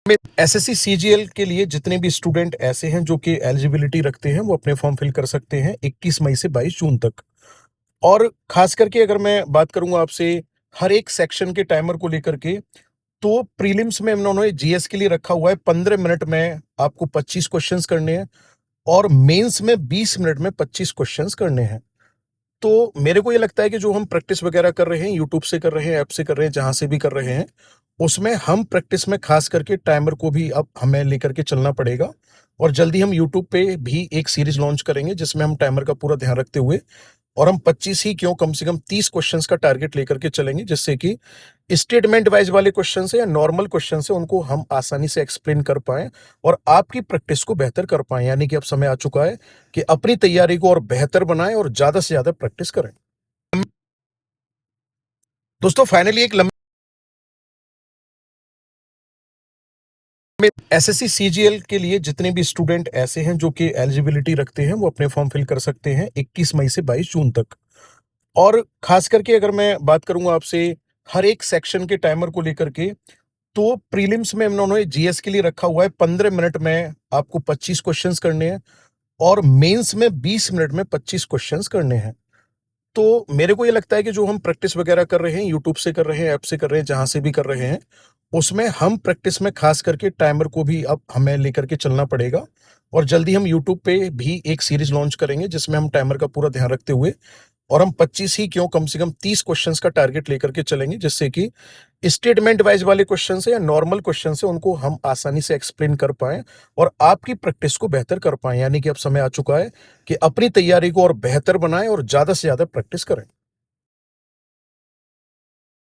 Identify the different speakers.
Speaker 1: में SSC CGL के लिए जितने भी स्टूडेंट ऐसे हैं जो कि एलिजिबिलिटी रखते हैं वो अपने फॉर्म फिल कर सकते हैं 21 मई से 22 जून तक। और खास करके अगर मैं बात करूंगा आपसे हर एक सेक्शन के टाइमर को लेकर के, तो प्रीलिम्स में उन्होंने जीएस के लिए रखा हुआ है 15 मिनट में आपको 25 क्वेश्चंस करने हैं और मेंस में 20 मिनट में 25 क्वेश्चंस करने हैं। तो मेरे को ये लगता है कि जो हम प्रैक्टिस वगैरह कर रहे हैं, यूट्यूब से कर रहे हैं, ऐप से कर रहे हैं, जहाँ से भी कर रहे हैं, उसमें हम प्रैक्टिस में खास करके टाइमर को भी अब हमें लेकर के चलना पड़ेगा। और जल्दी हम यूट्यूब पे भी एक सीरीज लॉन्च करेंगे जिसमें हम टाइमर का पूरा ध्यान रखते हुए और हम 25 ही क्यों, कम से कम 30 क्वेश्चंस का टारगेट लेकर के चलेंगे, जिससे कि स्टेटमेंट वाइज वाले क्वेश्चन है या नॉर्मल क्वेश्चन है उनको हम आसानी से एक्सप्लेन कर पाएं और आपकी प्रैक्टिस को बेहतर कर पाएं। यानी कि अब समय आ चुका है कि अपनी तैयारी को और बेहतर बनाएं और ज्यादा से ज्यादा प्रैक्टिस करें। दोस्तों फाइनली एक लंबे एसएससी सीजीएल के लिए जितने भी स्टूडेंट ऐसे हैं जो कि एलिजिबिलिटी रखते हैं वो अपने फॉर्म फिल कर सकते हैं 21 मई से 22 जून तक। और खास करके अगर मैं बात करूंगा आपसे हर एक सेक्शन के टाइमर को लेकर के, तो प्रीलिम्स में उन्होंने जीएस के लिए रखा हुआ है 15 मिनट में आपको 25 क्वेश्चंस करने हैं और मेंस में 20 मिनट में 25 क्वेश्चंस करने हैं। तो मेरे को ये लगता है कि जो हम प्रैक्टिस वगैरह कर रहे हैं, यूट्यूब से कर रहे हैं, ऐप से कर रहे हैं, जहाँ से भी कर रहे हैं, उसमें हम प्रैक्टिस में खास करके टाइमर को भी अब हमें लेकर के चलना पड़ेगा। और जल्दी हम यूट्यूब पे भी एक सीरीज लॉन्च करेंगे जिसमें हम टाइमर का पूरा ध्यान रखते हुए और हम 25 ही क्यों, कम से कम 30 क्वेश्चंस का टारगेट लेकर के चलेंगे, जिससे कि स्टेटमेंट वाइज वाले क्वेश्चन है या नॉर्मल क्वेश्चन है उनको हम आसानी से एक्सप्लेन कर पाएं और आपकी प्रैक्टिस को बेहतर कर पाएं। यानी कि अब समय आ चुका है कि अपनी तैयारी को और बेहतर बनाएं और ज्यादा से ज्यादा प्रैक्टिस करें।